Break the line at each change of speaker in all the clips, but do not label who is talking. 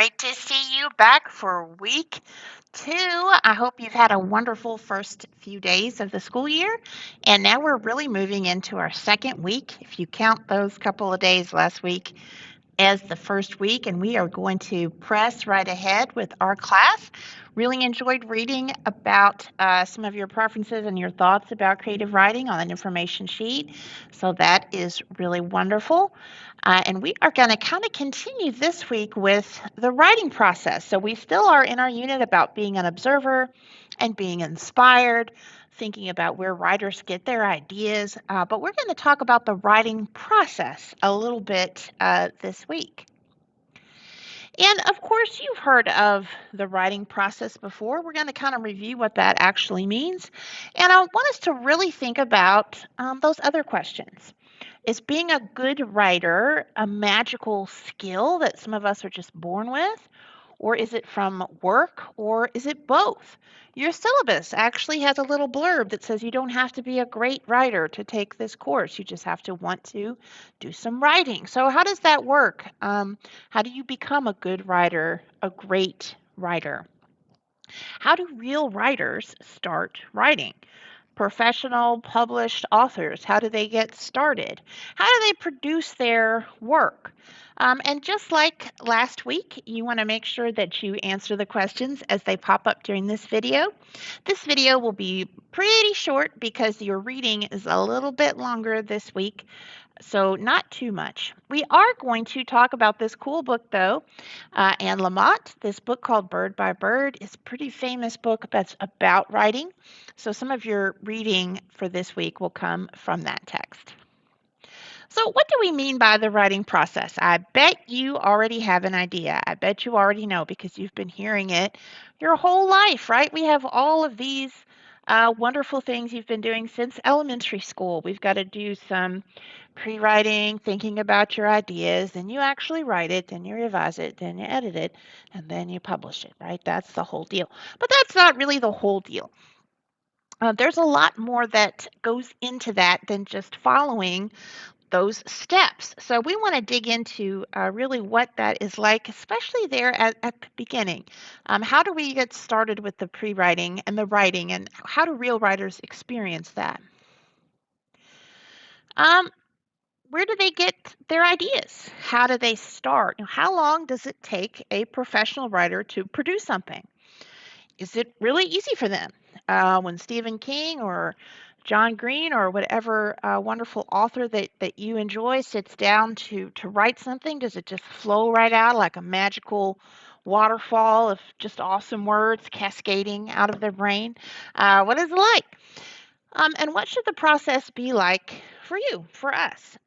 great to see you back for week 2. I hope you've had a wonderful first few days of the school year. And now we're really moving into our second week, if you count those couple of days last week as the first week, and we are going to press right ahead with our class. Really enjoyed reading about some of your preferences and your thoughts about creative writing on an information sheet. So that is really wonderful. And we are going to kind of continue this week with the writing process. So we still are in our unit about being an observer and being inspired, thinking about where writers get their ideas, but we're going to talk about the writing process a little bit this week. And of course, you've heard of the writing process before. We're going to kind of review what that actually means. And I want us to really think about those other questions. Is being a good writer a magical skill that some of us are just born with? Or is it from work, or is it both? Your syllabus actually has a little blurb that says you don't have to be a great writer to take this course. You just have to want to do some writing. So, how does that work? How do you become a good writer, a great writer? How do real writers start writing? Professional published authors, how do they get started? How do they produce their work? And just like last week, you want to make sure that you answer the questions as they pop up during this video. This video will be pretty short because your reading is a little bit longer this week, so not too much. We are going to talk about this cool book, though, Anne Lamott. This book called Bird by Bird is a pretty famous book that's about writing. So some of your reading for this week will come from that text. So what do we mean by the writing process? I bet you already have an idea. I bet you already know because you've been hearing it your whole life, right? We have all of these wonderful things you've been doing since elementary school. We've got to do some pre-writing, thinking about your ideas, then you actually write it, then you revise it, then you edit it, and then you publish it, right? That's the whole deal. But that's not really the whole deal. There's a lot more that goes into that than just following those steps. So we want to dig into really what that is like, especially there at the beginning. How do we get started with the pre-writing and the writing, and how do real writers experience that? Um, where do they get their ideas? How do they start? How long does it take a professional writer to produce something? Is it really easy for them? When Stephen King or John Green or whatever wonderful author that you enjoy sits down to write something, does it just flow right out like a magical waterfall of just awesome words cascading out of their brain? What is it like? And what should the process be like for you, for us?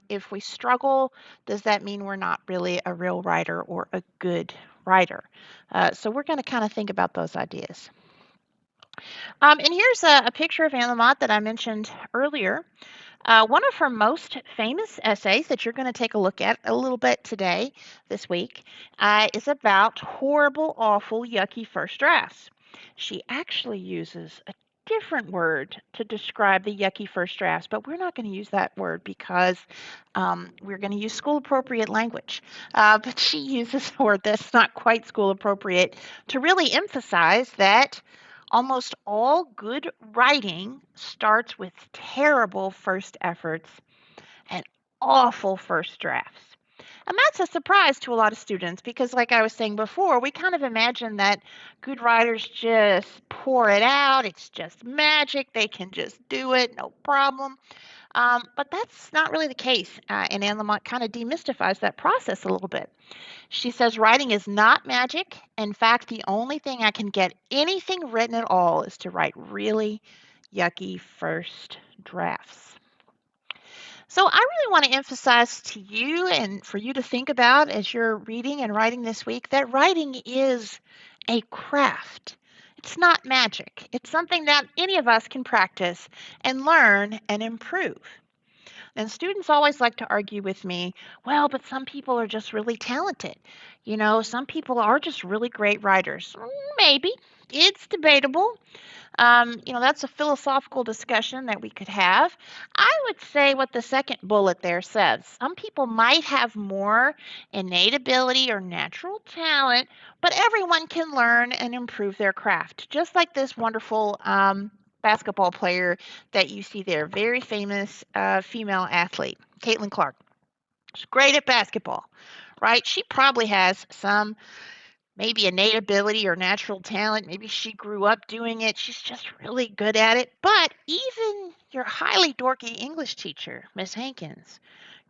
If we struggle, does that mean we're not really a real writer or a good writer? So we're going to kind of think about those ideas. And here's a picture of Anne Lamott that I mentioned earlier. One of her most famous essays that you're going to take a look at a little bit today, this week, is about horrible, awful, yucky first drafts. She actually uses a different word to describe the yucky first drafts, but we're not going to use that word because we're going to use school appropriate language. But she uses a word that's not quite school appropriate to really emphasize that almost all good writing starts with terrible first efforts and awful first drafts. And that's a surprise to a lot of students because, like I was saying before, we kind of imagine that good writers just pour it out. It's just magic. They can just do it, no problem. But that's not really the case. And Anne Lamott kind of demystifies that process a little bit. She says writing is not magic. In fact, the only thing I can get anything written at all is to write really yucky first drafts. So I really want to emphasize to you and for you to think about as you're reading and writing this week that writing is a craft. It's not magic. It's something that any of us can practice and learn and improve. And students always like to argue with me, well, but some people are just really talented. Some people are just really great writers. Maybe. It's debatable. That's a philosophical discussion that we could have. I would say what the second bullet there says. Some people might have more innate ability or natural talent, but everyone can learn and improve their craft. Just like this wonderful basketball player that you see there, very famous female athlete, Caitlin Clark. She's great at basketball, right? She probably has some maybe innate ability or natural talent. Maybe she grew up doing it. She's just really good at it. But even your highly dorky English teacher, Miss Hankins,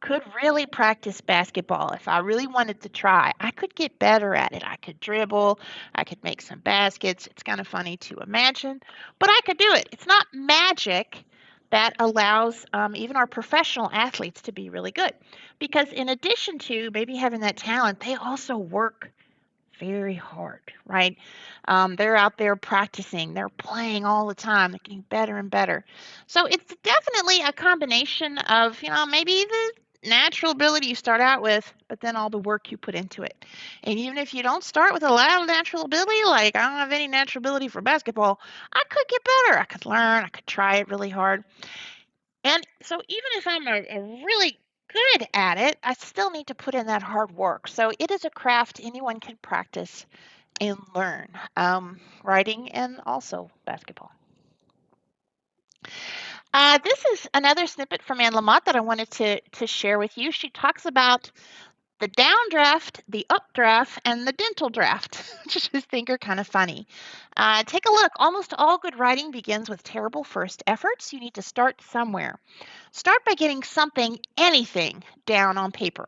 could really practice basketball if I really wanted to try. I could get better at it. I could dribble, I could make some baskets. It's kind of funny to imagine, but I could do it. It's not magic that allows even our professional athletes to be really good. Because in addition to maybe having that talent, they also work very hard, right? They're out there practicing, they're playing all the time, they're getting better and better. So it's definitely a combination of, maybe the natural ability you start out with, but then all the work you put into it. And even if you don't start with a lot of natural ability, like I don't have any natural ability for basketball, I could get better. I could learn, I could try it really hard. And so even if I'm a really good at it, I still need to put in that hard work. So it is a craft anyone can practice and learn, writing and also basketball. This is another snippet from Anne Lamott that I wanted to share with you. She talks about the downdraft, the updraft, and the dental draft, which I think are kind of funny. Take a look. Almost all good writing begins with terrible first efforts. You need to start somewhere. Start by getting something, anything, down on paper.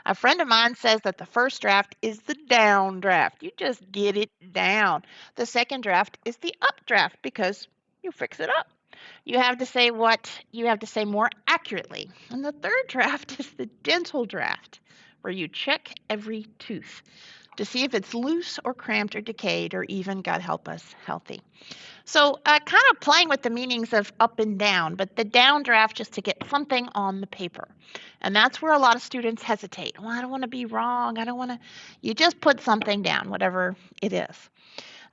A friend of mine says that the first draft is the down draft. You just get it down. The second draft is the up draft because you fix it up. You have to say what you have to say more accurately. And the third draft is the dental draft, where you check every tooth to see if it's loose or cramped or decayed or even, God help us, healthy. So kind of playing with the meanings of up and down, but the down draft just to get something on the paper. And that's where a lot of students hesitate. Well, I don't want to be wrong. I don't want to. You just put something down, whatever it is.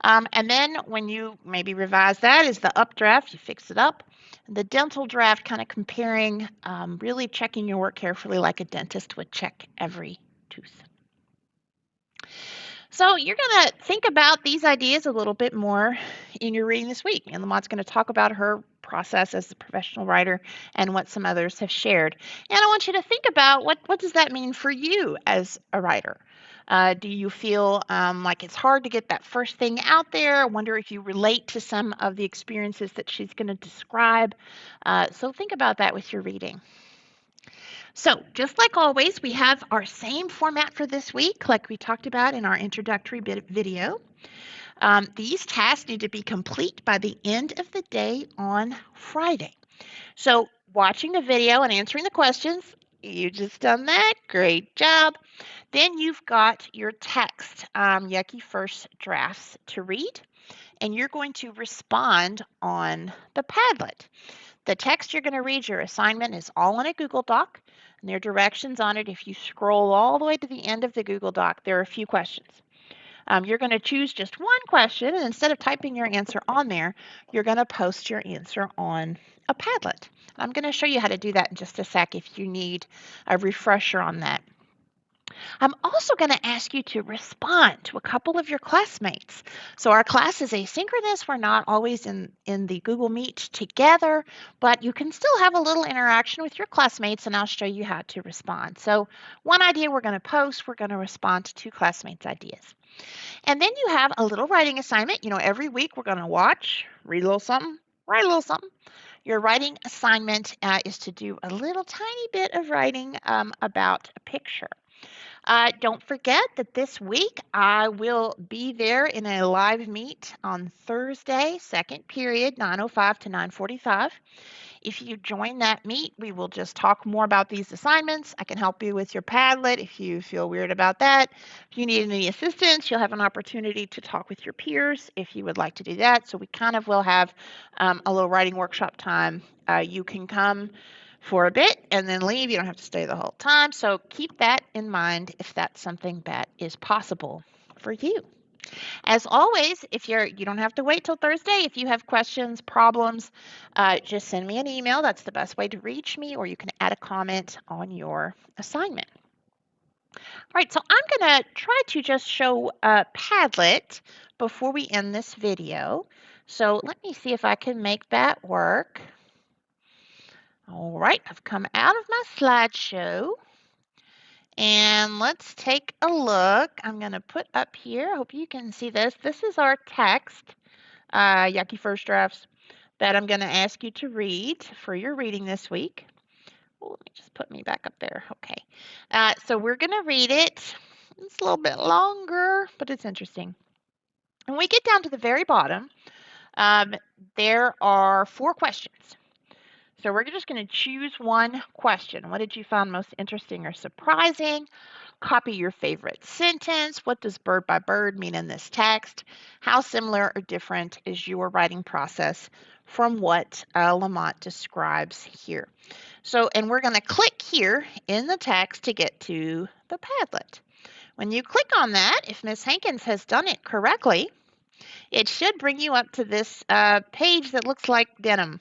And then when you maybe revise that is the up draft, you fix it up. The dental draft, kind of comparing, really checking your work carefully like a dentist would check every tooth. So you're going to think about these ideas a little bit more in your reading this week. And Lamont's going to talk about her process as a professional writer and what some others have shared. And I want you to think about what does that mean for you as a writer? Do you feel like it's hard to get that first thing out there? I wonder if you relate to some of the experiences that she's going to describe. So think about that with your reading. So just like always, we have our same format for this week, like we talked about in our introductory video. These tasks need to be complete by the end of the day on Friday. So watching the video and answering the questions, you just done that. Great job. Then you've got your text, yucky first drafts to read, and you're going to respond on the Padlet. The text you're going to read, your assignment, is all in a Google Doc, and there are directions on it. If you scroll all the way to the end of the Google Doc, there are a few questions. You're going to choose just one question, and instead of typing your answer on there, you're going to post your answer on a Padlet. I'm going to show you how to do that in just a sec if you need a refresher on that. I'm also going to ask you to respond to a couple of your classmates. So our class is asynchronous. We're not always in the Google Meet together, but you can still have a little interaction with your classmates, and I'll show you how to respond. So one idea we're going to post, we're going to respond to two classmates' ideas. And then you have a little writing assignment. Every week we're going to watch, read a little something, write a little something. Your writing assignment is to do a little tiny bit of writing about a picture. Don't forget that this week I will be there in a live meet on Thursday, second period, 9:05 to 9:45. If you join that meet, we will just talk more about these assignments. I can help you with your Padlet if you feel weird about that. If you need any assistance, you'll have an opportunity to talk with your peers if you would like to do that. So we kind of will have a little writing workshop time. You can come for a bit and then leave. You don't have to stay the whole time. So keep that in mind if that's something that is possible for you. As always, if you don't have to wait till Thursday. If you have questions, problems, just send me an email. That's the best way to reach me, or you can add a comment on your assignment. All right, so I'm going to try to just show Padlet before we end this video. So let me see if I can make that work. All right, I've come out of my slideshow. And let's take a look. I'm going to put up here, I hope you can see this. This is our text, Yucky First Drafts, that I'm going to ask you to read for your reading this week. Oh, let me just put me back up there. Okay. So we're going to read it. It's a little bit longer, but it's interesting. When we get down to the very bottom, there are 4 questions. So we're just going to choose one question. What did you find most interesting or surprising? Copy your favorite sentence. What does bird by bird mean in this text? How similar or different is your writing process from what Lamont describes here? So, and we're going to click here in the text to get to the Padlet. When you click on that, if Ms. Hankins has done it correctly, it should bring you up to this page that looks like denim.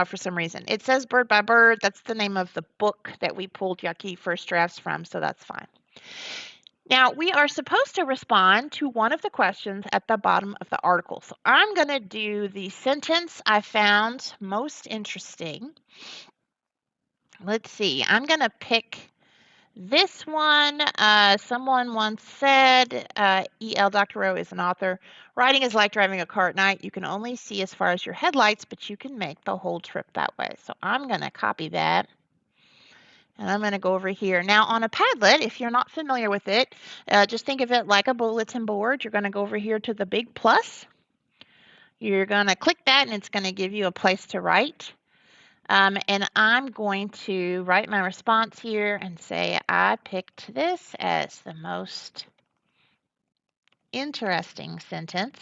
For some reason. It says Bird by Bird. That's the name of the book that we pulled Yucky First Drafts from, so that's fine. Now, we are supposed to respond to one of the questions at the bottom of the article. So I'm going to do the sentence I found most interesting. Let's see. I'm going to pick this one. Someone once said, E.L. Doctorow is an author. Writing is like driving a car at night. You can only see as far as your headlights, but you can make the whole trip that way. So I'm going to copy that. And I'm going to go over here. Now, on a Padlet, if you're not familiar with it, just think of it like a bulletin board. You're going to go over here to the big plus. You're going to click that, and it's going to give you a place to write. And I'm going to write my response here and say I picked this as the most interesting sentence.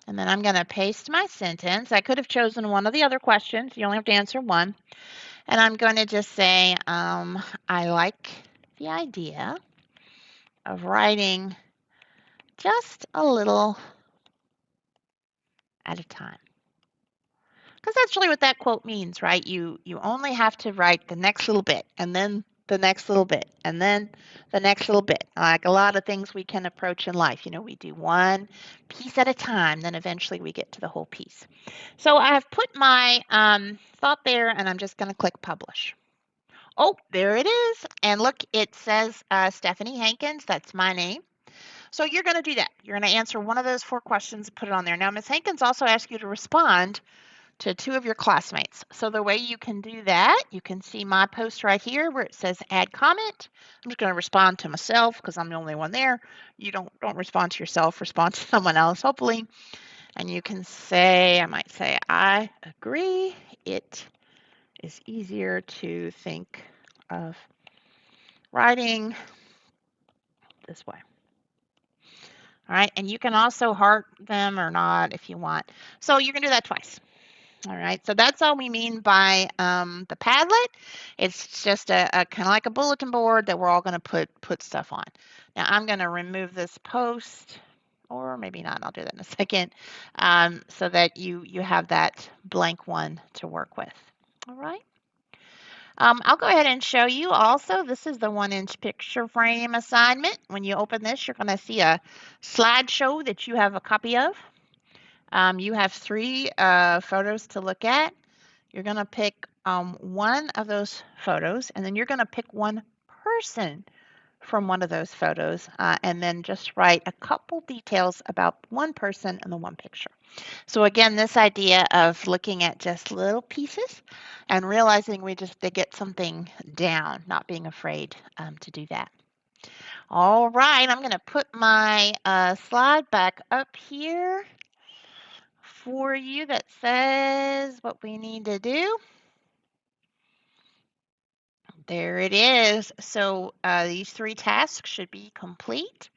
And then I'm going to paste my sentence. I could have chosen one of the other questions. You only have to answer one. And I'm going to just say I like the idea of writing just a little at a time. Because that's really what that quote means, right? You only have to write the next little bit, and then the next little bit, and then the next little bit. Like a lot of things we can approach in life. You know, we do one piece at a time, then eventually we get to the whole piece. So I've put my thought there, and I'm just going to click publish. Oh, there it is. And look, it says Stephanie Hankins. That's my name. So you're going to do that. You're going to answer one of those 4 questions and put it on there. Now, Ms. Hankins also asked you to respond to 2 of your classmates. So the way you can do that, you can see my post right here where it says add comment. I'm just going to respond to myself because I'm the only one there. You don't respond to yourself, respond to someone else, hopefully. And you can say, I might say, I agree. It is easier to think of writing this way. All right, and you can also heart them or not if you want. So you can do that twice. All right, so that's all we mean by the Padlet. It's just a kind of like a bulletin board that we're all going to put stuff on. Now I'm going to remove this post, or maybe not. I'll do that in a second, so that you have that blank one to work with. All right. I'll go ahead and show you also. This is the 1-inch picture frame assignment. When you open this, you're going to see a slideshow that you have a copy of. You have 3 photos to look at. You're going to pick one of those photos, and then you're going to pick one person from one of those photos, and then just write a couple details about one person in the one picture. So again, this idea of looking at just little pieces and realizing we just to get something down, not being afraid to do that. All right, I'm going to put my slide back up here for you that says what we need to do. There it is. So these 3 tasks should be complete.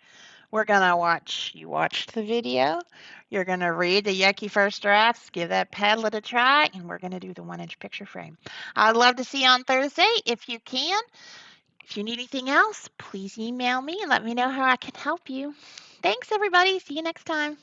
We're going to you watched the video. You're going to read the Yucky First Drafts, give that Padlet a try, and we're going to do the 1-inch picture frame. I'd love to see you on Thursday if you can. If you need anything else, please email me and let me know how I can help you. Thanks, everybody. See you next time.